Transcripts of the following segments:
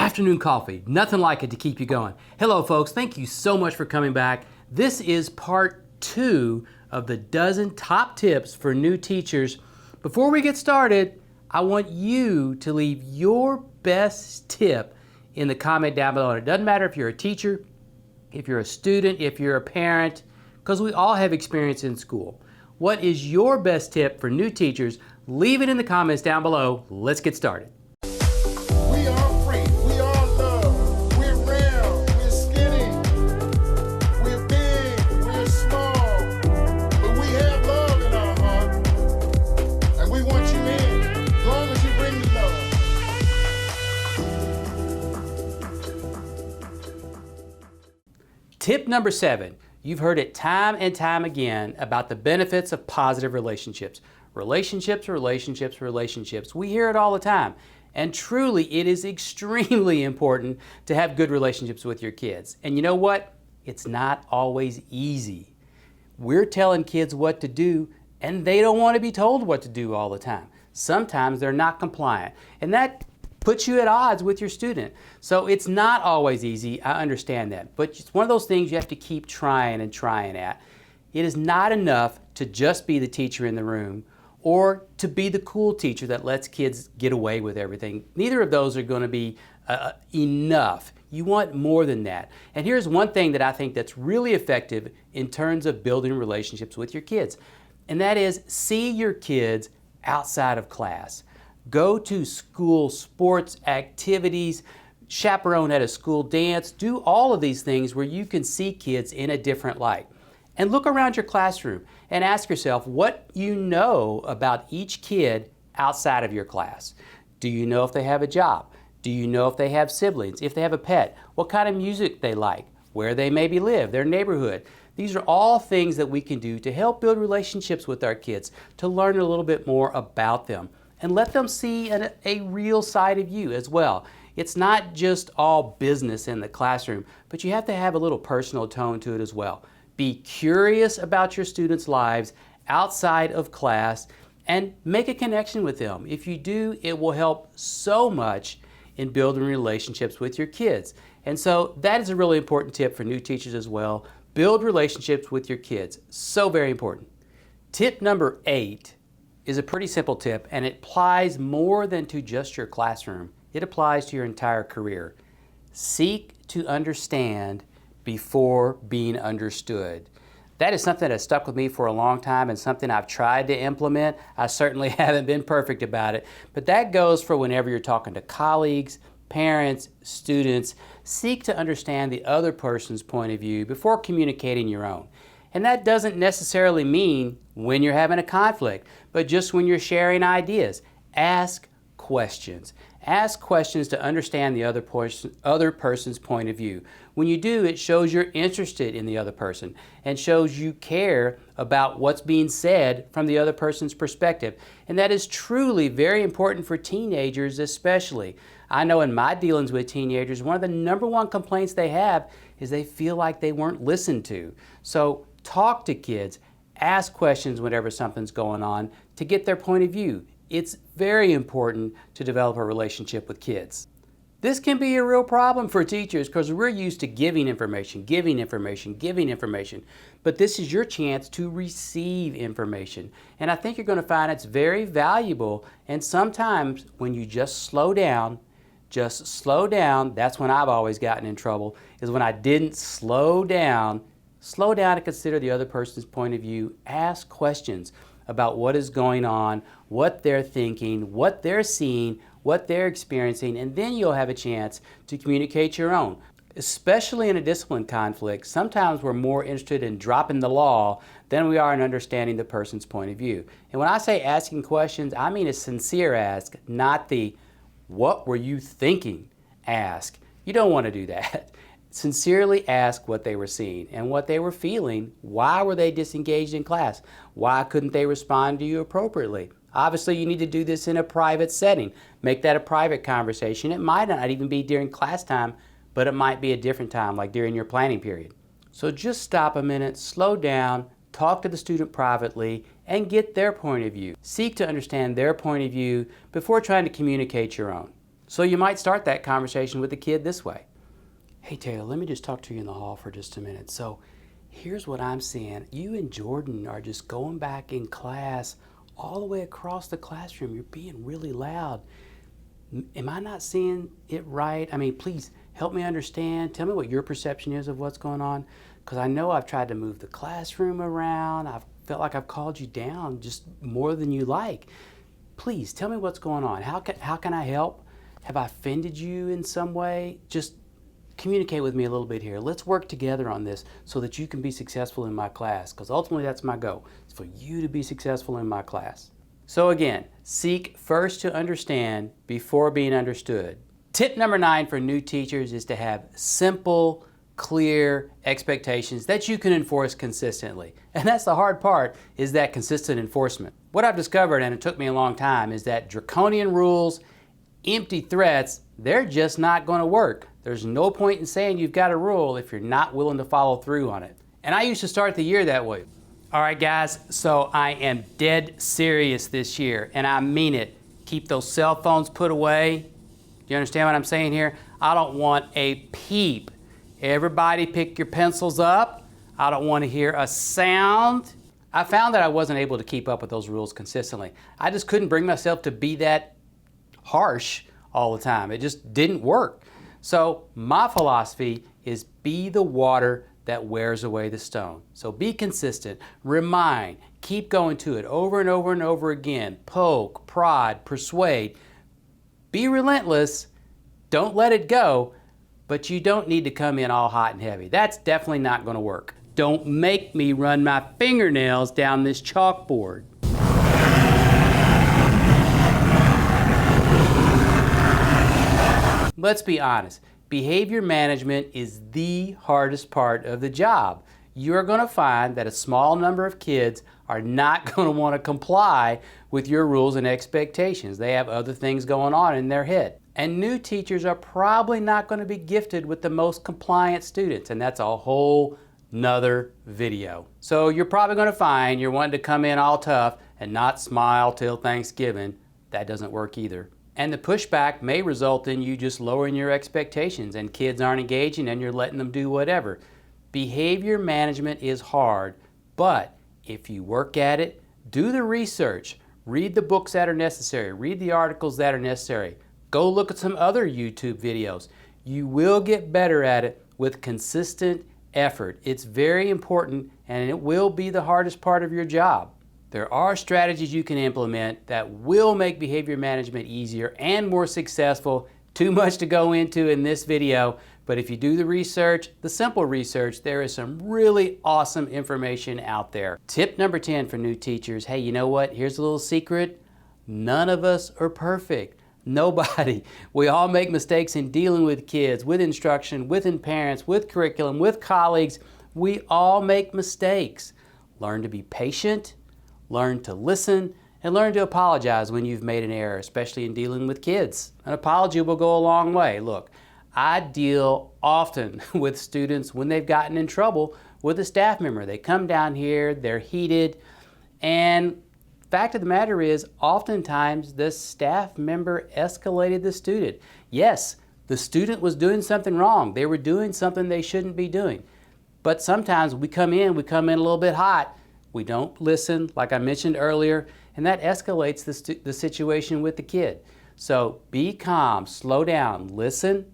Afternoon coffee, nothing like it to keep you going. Hello folks, thank you so much for coming back. This is part 2 of the dozen top tips for new teachers. Before we get started, I want you to leave your best tip in the comment down below. And it doesn't matter if you're a teacher, if you're a student, if you're a parent, because we all have experience in school. What is your best tip for new teachers? Leave it in the comments down below. Let's get started. We are free, we are love, we're round, we're skinny, we're big, we're small, but we have love in our heart, and we want you in, as long as you bring the love. Tip number 7. You've heard it time and time again about the benefits of positive relationships. Relationships. We hear it all the time. And truly, it is extremely important to have good relationships with your kids. And you know what? It's not always easy. We're telling kids what to do, and they don't want to be told what to do all the time. Sometimes they're not compliant, and that puts you at odds with your student. So it's not always easy, I understand that. But it's one of those things you have to keep trying and trying at. It is not enough to just be the teacher in the room or to be the cool teacher that lets kids get away with everything. Neither of those are going to be enough. You want more than that. And here's one thing that I think that's really effective in terms of building relationships with your kids. And that is, see your kids outside of class. Go to school sports activities, chaperone at a school dance, do all of these things where you can see kids in a different light. And look around your classroom and ask yourself what you know about each kid outside of your class. Do you know if they have a job? Do you know if they have siblings? If they have a pet? What kind of music they like? Where they maybe live? Their neighborhood? These are all things that we can do to help build relationships with our kids, to learn a little bit more about them, and let them see a real side of you as well. It's not just all business in the classroom, but you have to have a little personal tone to it as well. Be curious about your students' lives outside of class and make a connection with them. If you do, it will help so much in building relationships with your kids. And so that is a really important tip for new teachers as well. Build relationships with your kids. So very important. Tip number 8 is a pretty simple tip, and it applies more than to just your classroom. It applies to your entire career. Seek to understand before being understood. That is something that stuck with me for a long time and something I've tried to implement. I certainly haven't been perfect about it, but that goes for whenever you're talking to colleagues, parents, students. Seek to understand the other person's point of view before communicating your own. And that doesn't necessarily mean when you're having a conflict, but just when you're sharing ideas. Ask questions. Ask questions to understand the other person's point of view. When you do, it shows you're interested in the other person and shows you care about what's being said from the other person's perspective. And that is truly very important for teenagers especially. I know in my dealings with teenagers, one of the number one complaints they have is they feel like they weren't listened to. So talk to kids, ask questions whenever something's going on to get their point of view. It's very important to develop a relationship with kids. This can be a real problem for teachers because we're used to giving information, but this is your chance to receive information. And I think you're going to find it's very valuable, and sometimes when you just slow down, that's when I've always gotten in trouble, is when I didn't slow down to consider the other person's point of view, ask questions about what is going on, what they're thinking, what they're seeing, what they're experiencing, and then you'll have a chance to communicate your own. Especially in a discipline conflict, sometimes we're more interested in dropping the law than we are in understanding the person's point of view. And when I say asking questions, I mean a sincere ask, not the "what were you thinking?" ask. You don't want to do that. Sincerely ask what they were seeing and what they were feeling. Why were they disengaged in class? Why couldn't they respond to you appropriately? Obviously, you need to do this in a private setting. Make that a private conversation. It might not even be during class time, but it might be a different time, like during your planning period. So just stop a minute, slow down, talk to the student privately, and get their point of view. Seek to understand their point of view before trying to communicate your own. So you might start that conversation with the kid this way. Hey Taylor, let me just talk to you in the hall for just a minute. So here's what I'm seeing. You and Jordan are just going back in class all the way across the classroom. You're being really loud. Am I not seeing it right? I mean, please help me understand. Tell me what your perception is of what's going on. Because I know I've tried to move the classroom around. I've felt like I've called you down just more than you like. Please tell me what's going on. How can I help? Have I offended you in some way? Just communicate with me a little bit here. Let's work together on this so that you can be successful in my class, because ultimately that's my goal. It's for you to be successful in my class. So again, seek first to understand before being understood. Tip number 9 for new teachers is to have simple, clear expectations that you can enforce consistently. And that's the hard part, is that consistent enforcement. What I've discovered, and it took me a long time, is that draconian rules, empty threats, they're just not going to work. There's no point in saying you've got a rule if you're not willing to follow through on it. And I used to start the year that way. All right, guys, so I am dead serious this year, and I mean it. Keep those cell phones put away. Do you understand what I'm saying here? I don't want a peep. Everybody pick your pencils up. I don't want to hear a sound. I found that I wasn't able to keep up with those rules consistently. I just couldn't bring myself to be that harsh all the time. It just didn't work. So my philosophy is be the water that wears away the stone. So be consistent, remind, keep going to it over and over and over again. Poke, prod, persuade. Be relentless, don't let it go, but you don't need to come in all hot and heavy. That's definitely not going to work. Don't make me run my fingernails down this chalkboard. Let's be honest, behavior management is the hardest part of the job. You're going to find that a small number of kids are not going to want to comply with your rules and expectations. They have other things going on in their head. And new teachers are probably not going to be gifted with the most compliant students, and that's a whole nother video. So you're probably going to find you're wanting to come in all tough and not smile till Thanksgiving. That doesn't work either. And the pushback may result in you just lowering your expectations and kids aren't engaging and you're letting them do whatever. Behavior management is hard, but if you work at it, do the research, read the books that are necessary, read the articles that are necessary, go look at some other YouTube videos. You will get better at it with consistent effort. It's very important and it will be the hardest part of your job. There are strategies you can implement that will make behavior management easier and more successful. Too much to go into in this video, but if you do the research, the simple research, there is some really awesome information out there. Tip number 10 for new teachers. Hey, you know what? Here's a little secret. None of us are perfect. Nobody. We all make mistakes in dealing with kids, with instruction, with parents, with curriculum, with colleagues. We all make mistakes. Learn to be patient. Learn to listen, and learn to apologize when you've made an error, especially in dealing with kids. An apology will go a long way. Look, I deal often with students when they've gotten in trouble with a staff member. They come down here, they're heated, and fact of the matter is, oftentimes the staff member escalated the student. Yes, the student was doing something wrong. They were doing something they shouldn't be doing. But sometimes we come in a little bit hot. We don't listen, like I mentioned earlier, and that escalates the situation with the kid. So be calm, slow down, listen,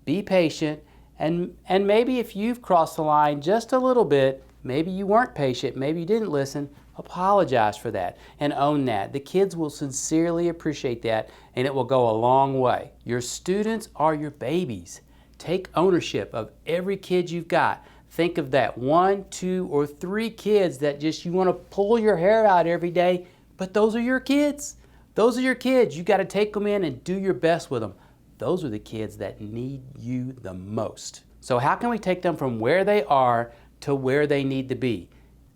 be patient, and maybe if you've crossed the line just a little bit, maybe you weren't patient, maybe you didn't listen, apologize for that and own that. The kids will sincerely appreciate that, and it will go a long way. Your students are your babies. Take ownership of every kid you've got. Think of that 1, 2, or 3 kids that just you want to pull your hair out every day, but those are your kids. Those are your kids. You got to take them in and do your best with them. Those are the kids that need you the most. So how can we take them from where they are to where they need to be?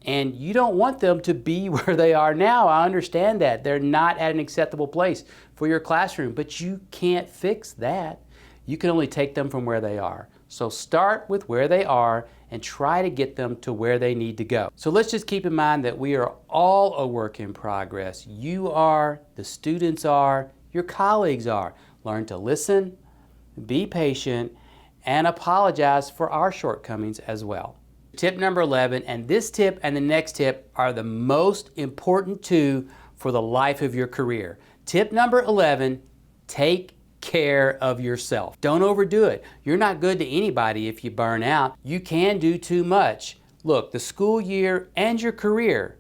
And you don't want them to be where they are now. I understand that. They're not at an acceptable place for your classroom, but you can't fix that. You can only take them from where they are. So start with where they are and try to get them to where they need to go. So let's just keep in mind that we are all a work in progress. You are, the students are, your colleagues are. learn to listen, be patient, and apologize for our shortcomings as well. Tip number 11, and this tip and the next tip are the most important two for the life of your career. Tip number 11, take care of yourself. Don't overdo it. You're not good to anybody if you burn out. You can do too much. Look, the school year and your career,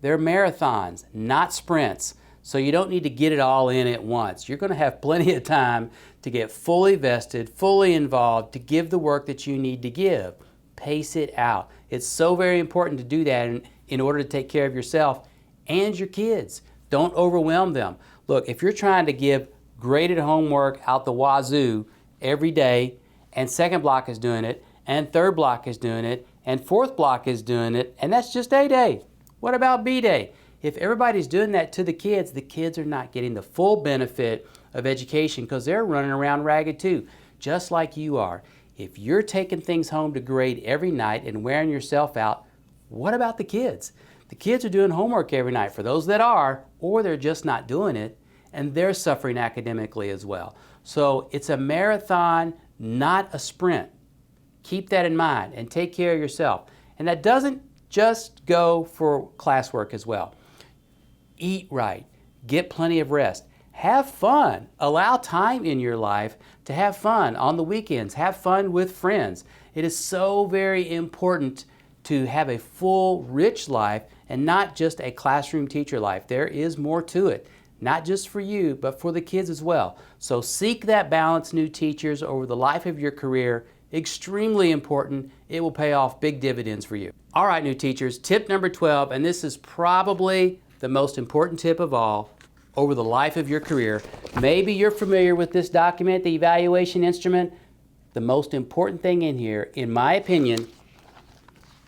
they're marathons, not sprints. So you don't need to get it all in at once. You're going to have plenty of time to get fully vested, fully involved, to give the work that you need to give. Pace it out. It's so very important to do that in order to take care of yourself and your kids. Don't overwhelm them. Look, if you're trying to give graded homework out the wazoo every day, and second block is doing it, and third block is doing it, and fourth block is doing it, and that's just A day. What about B day? If everybody's doing that to the kids are not getting the full benefit of education because they're running around ragged too, just like you are. If you're taking things home to grade every night and wearing yourself out, what about the kids? The kids are doing homework every night for those that are, or they're just not doing it, and they're suffering academically as well. So it's a marathon, not a sprint. Keep that in mind and take care of yourself. And that doesn't just go for classwork as well. Eat right, get plenty of rest, have fun, allow time in your life to have fun on the weekends, have fun with friends. It is so very important to have a full, rich life and not just a classroom teacher life. There is more to it, not just for you, but for the kids as well. So seek that balance, new teachers, over the life of your career. Extremely important. It will pay off big dividends for you. All right, new teachers, tip number 12, and this is probably the most important tip of all over the life of your career. Maybe you're familiar with this document, the evaluation instrument. The most important thing in here, in my opinion,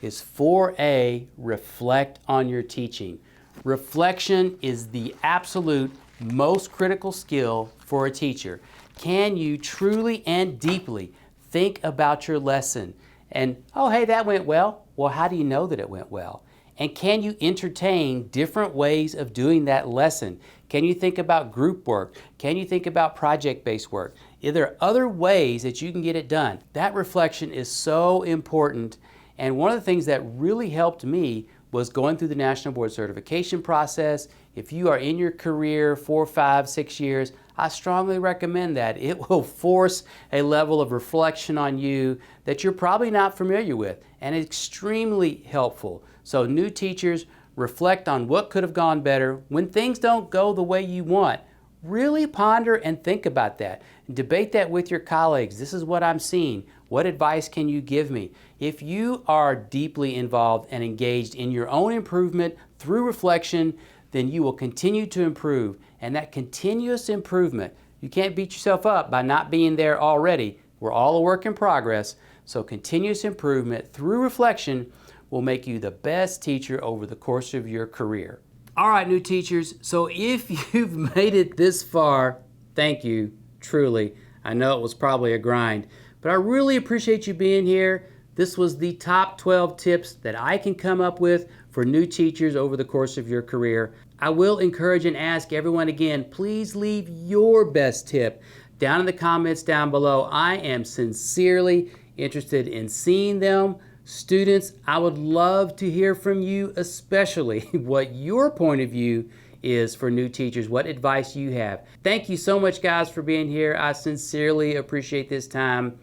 is 4A, reflect on your teaching. Reflection is the absolute most critical skill for a teacher. Can you truly and deeply think about your lesson? And, oh, hey, that went well. Well, how do you know that it went well? And can you entertain different ways of doing that lesson? Can you think about group work? Can you think about project-based work? Are there other ways that you can get it done? That reflection is so important. And one of the things that really helped me was going through the National Board Certification process. If you are in your career 4, 5, 6 years, I strongly recommend that. It will force a level of reflection on you that you're probably not familiar with, and extremely helpful. So new teachers, reflect on what could have gone better. When things don't go the way you want, really ponder and think about that. Debate that with your colleagues. This is what I'm seeing. What advice can you give me? If you are deeply involved and engaged in your own improvement through reflection, then you will continue to improve. And that continuous improvement, you can't beat yourself up by not being there already. We're all a work in progress. So continuous improvement through reflection will make you the best teacher over the course of your career. All right, new teachers, so if you've made it this far, thank you, truly. I know it was probably a grind, but I really appreciate you being here. This was the top 12 tips that I can come up with for new teachers over the course of your career. I will encourage and ask everyone again, please leave your best tip down in the comments down below. I am sincerely interested in seeing them. Students, I would love to hear from you, especially what your point of view is for new teachers, what advice you have. Thank you so much, guys, for being here. I sincerely appreciate this time.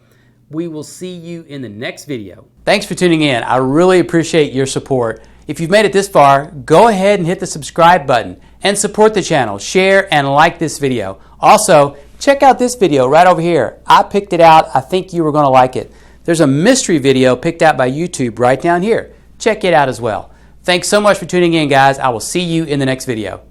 We will see you in the next video. Thanks for tuning in. I really appreciate your support. If you've made it this far, go ahead and hit the subscribe button and support the channel. Share and like this video. Also, check out this video right over here. I picked it out. I think you were going to like it. There's a mystery video picked out by YouTube right down here. Check it out as well. Thanks so much for tuning in, guys. I will see you in the next video.